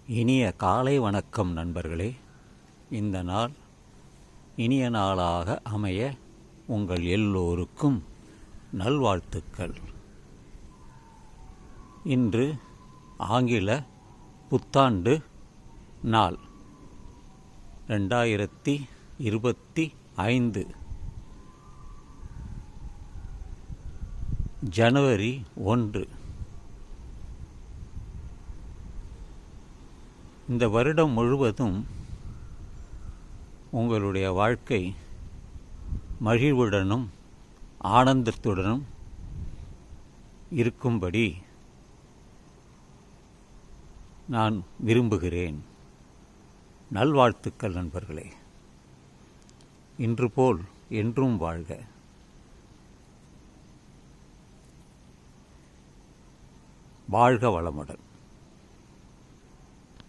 இனிய காலை வணக்கம் நண்பர்களே. இந்த நாள் இனிய நாளாக அமைய உங்கள் எல்லோருக்கும் நல்வாழ்த்துக்கள். இன்று ஆங்கில புத்தாண்டு நாள் 2025 ஜனவரி 1. இந்த வருடம் முழுவதும் உங்களுடைய வாழ்க்கை மகிழ்வுடனும் ஆனந்தத்துடனும் இருக்கும்படி நான் விரும்புகிறேன். நல்வாழ்த்துக்கள் நண்பர்களே. இன்று போல் என்றும் வாழ்க. வாழ்க வளமுடன்.